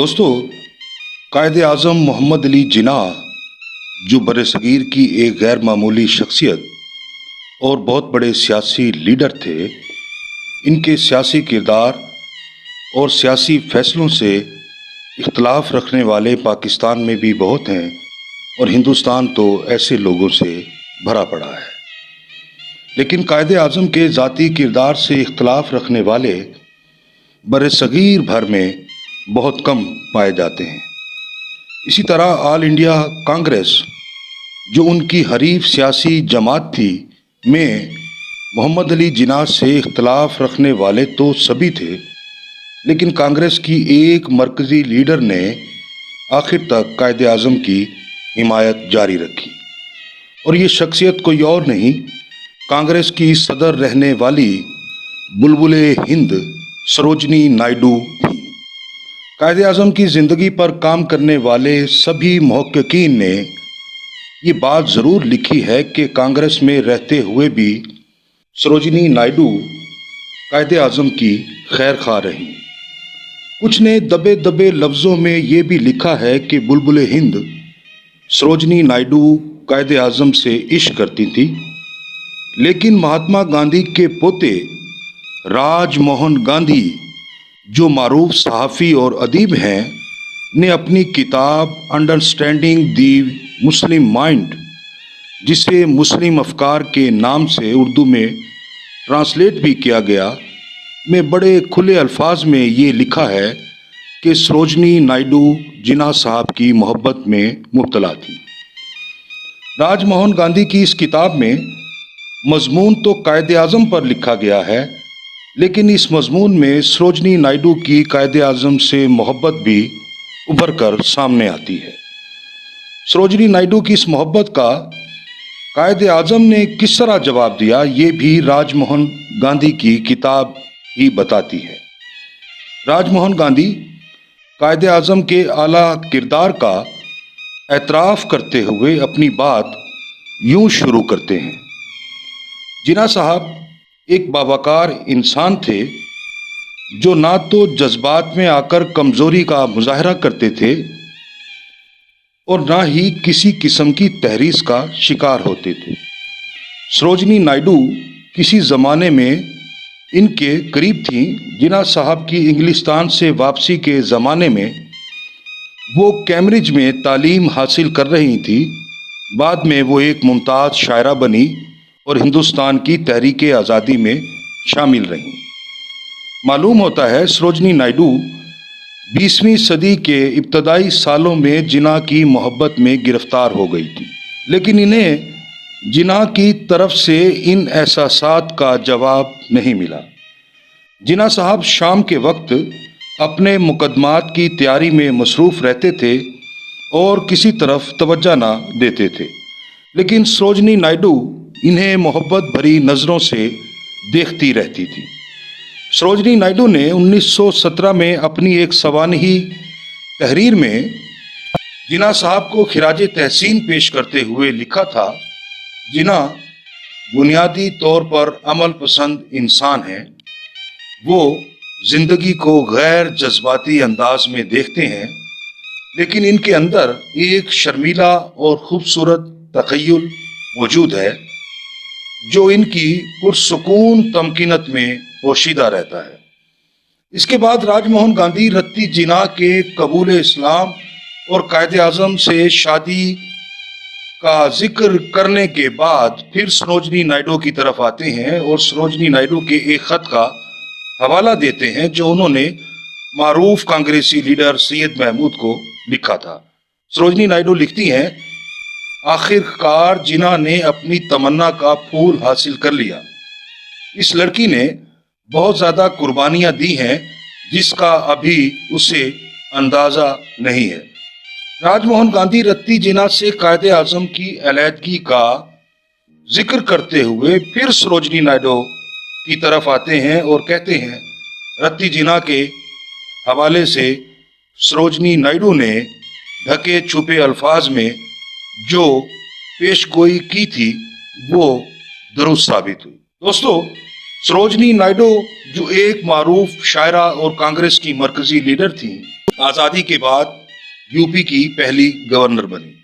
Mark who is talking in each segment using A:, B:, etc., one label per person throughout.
A: दोस्तों, कायद आज़म मोहम्मद अली जिन्ना जो बरसगीर की एक गैर मामूली शख्सियत और बहुत बड़े सियासी लीडर थे। इनके सियासी किरदार और सियासी फैसलों से इख्तलाफ रखने वाले पाकिस्तान में भी बहुत हैं और हिंदुस्तान तो ऐसे लोगों से भरा पड़ा है। लेकिन कायद आज़म के ज़ाती किरदार से इख्तलाफ रखने वाले बरसगीर भर में बहुत कम पाए जाते हैं। इसी तरह ऑल इंडिया कांग्रेस, जो उनकी हरीफ सियासी जमात थी, में मोहम्मद अली जिन्ना से इख्तलाफ रखने वाले तो सभी थे, लेकिन कांग्रेस की एक मरकज़ी लीडर ने आखिर तक कायद आज़म की हिमायत जारी रखी और ये शख्सियत कोई और नहीं, कांग्रेस की सदर रहने वाली बुलबुले हिंद सरोजनी नायडू थी। कायद आज़म की ज़िंदगी पर काम करने वाले सभी मुहक्किकीन ने ये बात ज़रूर लिखी है कि कांग्रेस में रहते हुए भी सरोजनी नायडू कायद आज़म की खैर खा रहीं। कुछ ने दबे दबे लफ्ज़ों में ये भी लिखा है कि बुलबुले हिंद सरोजनी नायडू कायद आज़म से इश्क करती थी, लेकिन महात्मा गांधी के पोते राजमोहन गांधी, जो मारूफ सहाफ़ी और अदीब हैं, ने अपनी किताब अंडरस्टैंडिंग दी मुस्लिम माइंड, जिसे मुस्लिम अफकार के नाम से उर्दू में ट्रांसलेट भी किया गया, में बड़े खुले अल्फाज में ये लिखा है कि सरोजनी नायडू जिन्ना साहब की मोहब्बत में मुब्तला थी। राजमोहन गांधी की इस किताब में मजमून तो कायद आज़म पर लिखा गया है, लेकिन इस मजमून में सरोजनी नायडू की कायद आज़म से मोहब्बत भी उभर कर सामने आती है। सरोजनी नायडू की इस मोहब्बत का कायद आज़म ने किस तरह जवाब दिया, ये भी राजमोहन गांधी की किताब ही बताती है। राजमोहन गांधी कायद आज़म के आला किरदार का एतराफ़ करते हुए अपनी बात यूं शुरू करते हैं। जिन्ना साहब एक बावकार इंसान थे, जो ना तो जज्बात में आकर कमज़ोरी का मुजाहरा करते थे और ना ही किसी किस्म की तहरीस का शिकार होते थे। सरोजनी नायडू किसी ज़माने में इनके करीब थीं। जिन्ना साहब की इंग्लिस्तान से वापसी के ज़माने में वो कैम्ब्रिज में तालीम हासिल कर रही थी। बाद में वो एक मुमताज़ शायरा बनी और हिंदुस्तान की तहरीक आज़ादी में शामिल रहीं। मालूम होता है सरोजनी नायडू 20वीं सदी के इब्तदाई सालों में जिन्ना की मोहब्बत में गिरफ्तार हो गई थी, लेकिन इन्हें जिन्ना की तरफ से इन एहसासात का जवाब नहीं मिला। जिन्ना साहब शाम के वक्त अपने मुकदमात की तैयारी में मसरूफ़ रहते थे और किसी तरफ तवज्जो ना देते थे, लेकिन सरोजनी नायडू इन्हें मोहब्बत भरी नज़रों से देखती रहती थी। सरोजनी नायडू ने 1917 में अपनी एक सवानही तहरीर में जिन्ना साहब को खिराज तहसीन पेश करते हुए लिखा था, जिन्ना बुनियादी तौर पर अमल पसंद इंसान हैं। वो ज़िंदगी को गैर जज्बाती अंदाज में देखते हैं, लेकिन इनके अंदर एक शर्मीला और खूबसूरत तख़य्युल मौजूद है, जो इनकी पुरसुकून तमकीनत में पोशीदा रहता है। इसके बाद राजमोहन गांधी रत्ती जिन्ना के कबूल इस्लाम और कायद आज़म से शादी का जिक्र करने के बाद फिर सरोजनी नायडू की तरफ आते हैं और सरोजनी नायडू के एक ख़त का हवाला देते हैं, जो उन्होंने मारूफ कांग्रेसी लीडर सैयद महमूद को लिखा था। सरोजनी नायडू लिखती हैं, आखिरकार जिन्ना ने अपनी तमन्ना का फूल हासिल कर लिया। इस लड़की ने बहुत ज़्यादा कुर्बानियाँ दी हैं, जिसका अभी उसे अंदाज़ा नहीं है। राजमोहन गांधी रत्ती जिन्ना से कायद आज़म की अलहदगी का जिक्र करते हुए फिर सरोजनी नायडू की तरफ आते हैं और कहते हैं, रत्ती जिन्ना के हवाले से सरोजनी नायडू ने ढके छुपे अल्फाज में जो पेशगोई की थी वो दुरुस्त साबित हुई। दोस्तों, सरोजनी नायडू जो एक मारूफ शायरा और कांग्रेस की मरकजी लीडर थी, आज़ादी के बाद यूपी की पहली गवर्नर बनी।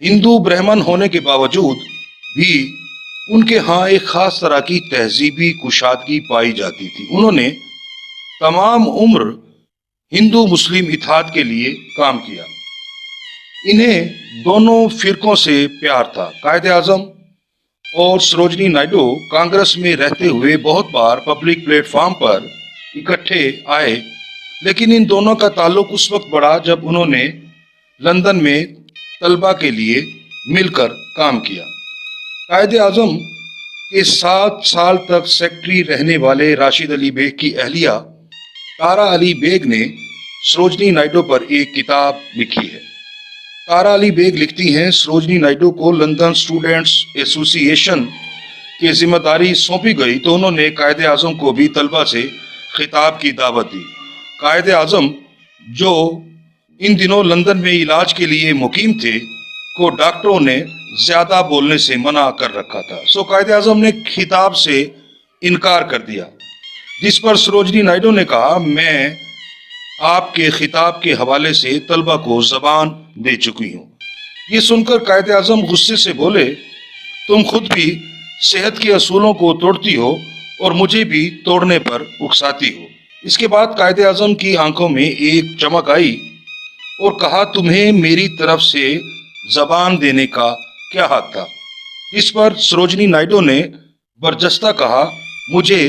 A: हिंदू ब्राह्मण होने के बावजूद भी उनके यहाँ एक खास तरह की तहजीबी कुशादगी पाई जाती थी। उन्होंने तमाम उम्र हिंदू मुस्लिम इत्तेहाद के लिए काम किया। इन्हें दोनों फिरकों से प्यार था। कायदे आजम और सरोजनी नायडू कांग्रेस में रहते हुए बहुत बार पब्लिक प्लेटफॉर्म पर इकट्ठे आए, लेकिन इन दोनों का ताल्लुक उस वक्त बढ़ा जब उन्होंने लंदन में तलबा के लिए मिलकर काम किया। कायदे आजम के 7 साल तक सेक्रेटरी रहने वाले राशिद अली बेग की अहलिया तारा अली बेग ने सरोजनी नायडू पर एक किताब लिखी है। तारा अली बेग लिखती हैं, सरोजनी नायडू को लंदन स्टूडेंट्स एसोसिएशन की जिम्मेदारी सौंपी गई तो उन्होंने कायदे आजम को भी तलबा से खिताब की दावत दी। कायदे आजम जो इन दिनों लंदन में इलाज के लिए मुकीम थे को डॉक्टरों ने ज्यादा बोलने से मना कर रखा था, सो कायदे आजम ने खिताब से इनकार कर दिया, जिस पर सरोजनी नायडू ने कहा, मैं आपके खिताब के हवाले से तलबा को जबान दे चुकी हूँ। ये सुनकर कायदे आजम गुस्से से बोले, तुम खुद भी सेहत के असूलों को तोड़ती हो और मुझे भी तोड़ने पर उकसाती हो। इसके बाद कायदे आजम की आंखों में एक चमक आई और कहा, तुम्हें मेरी तरफ से जबान देने का क्या हक था। इस पर सरोजनी नायडू ने बरजस्ता कहा, मुझे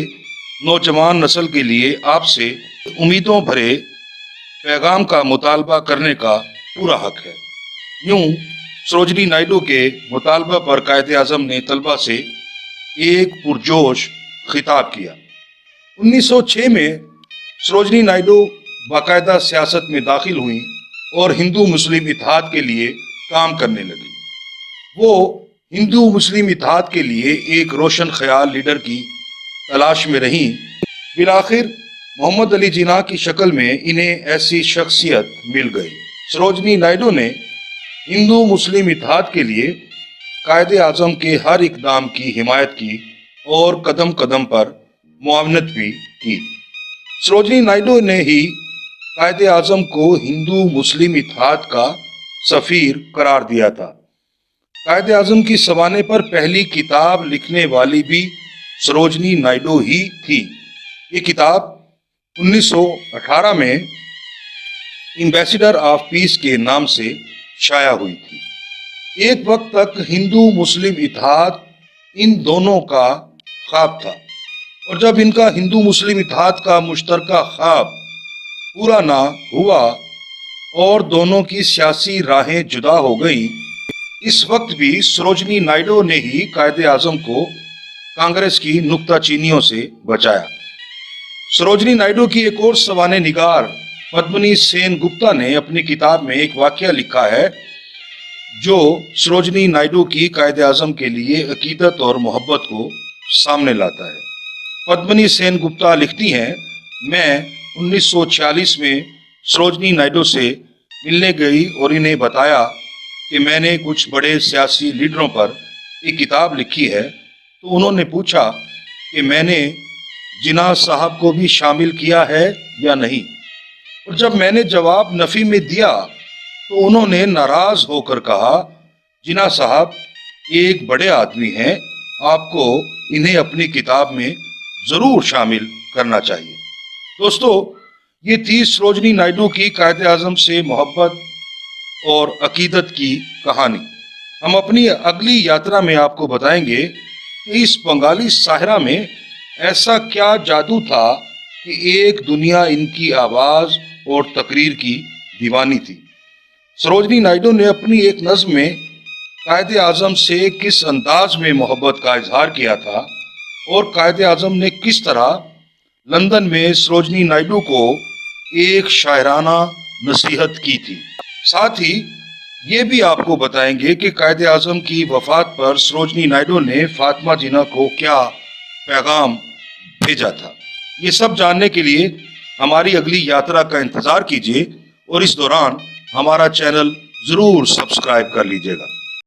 A: नौजवान नस्ल के लिए आपसे उम्मीदों भरे पैगाम का मुतालबा करने का पूरा हक है। यूं सरोजनी नायडू के मुतालबा पर कायदे आजम ने तलबा से एक पुरजोश खिताब किया। 1906 में सरोजनी नायडू बाकायदा सियासत में दाखिल हुई और हिंदू मुस्लिम इत्तेहाद के लिए काम करने लगी। वो हिंदू मुस्लिम इत्तेहाद के लिए एक रोशन ख्याल लीडर की तलाश में रहीं। बिलाखिर मोहम्मद अली जिन्ना की शक्ल में इन्हें ऐसी शख्सियत मिल गई। सरोजनी नायडू ने हिंदू मुस्लिम इत्तेहाद के लिए कायदे आजम के हर इकदाम की हिमायत की और कदम कदम पर मुआवनत भी की। सरोजनी नायडू ने ही कायदे आजम को हिंदू मुस्लिम इत्तेहाद का सफीर करार दिया था। कायदे आजम की सवाने पर पहली किताब लिखने वाली भी सरोजनी नायडू ही थी। ये किताब 1918 में एम्बेसडर ऑफ पीस के नाम से शाया हुई थी। एक वक्त तक हिंदू मुस्लिम इत्तेहाद इन दोनों का ख्वाब था, और जब इनका हिंदू मुस्लिम इत्तेहाद का मुश्तरका ख्वाब पूरा ना हुआ और दोनों की सियासी राहें जुदा हो गई, इस वक्त भी सरोजनी नायडू ने ही कायदे आजम को कांग्रेस की नुक्ताचीनियों से बचाया। सरोजनी नायडू की एक और सवाने निगार पद्मिनी सेन गुप्ता ने अपनी किताब में एक वाकया लिखा है जो सरोजनी नायडू की कायदे आजम के लिए अकीदत और मोहब्बत को सामने लाता है। पद्मिनी सेन गुप्ता लिखती हैं, मैं 1946 में सरोजनी नायडू से मिलने गई और इन्हें बताया कि मैंने कुछ बड़े सियासी लीडरों पर एक किताब लिखी है, तो उन्होंने पूछा कि मैंने जिन्ना साहब को भी शामिल किया है या नहीं, और जब मैंने जवाब नफी में दिया तो उन्होंने नाराज होकर कहा, जिन्ना साहब एक बड़े आदमी हैं, आपको इन्हें अपनी किताब में जरूर शामिल करना चाहिए। दोस्तों, ये थी सरोजनी नायडू की कायदे आजम से मोहब्बत और अकीदत की कहानी। हम अपनी अगली यात्रा में आपको बताएंगे कि इस बंगाली साहिरा में ऐसा क्या जादू था कि एक दुनिया इनकी आवाज और तकरीर की दीवानी थी। सरोजनी नायडू ने अपनी एक नज्म में कायदे आजम से किस अंदाज में मोहब्बत का इजहार किया था और कायदे आजम ने किस तरह लंदन में सरोजनी नायडू को एक शायराना नसीहत की थी। साथ ही ये भी आपको बताएंगे कि कायदे आजम की वफात पर सरोजनी नायडू ने फातिमा जिन्ना को क्या पैगाम भेजा था। ये सब जानने के लिए हमारी अगली यात्रा का इंतजार कीजिए और इस दौरान हमारा चैनल जरूर सब्सक्राइब कर लीजिएगा।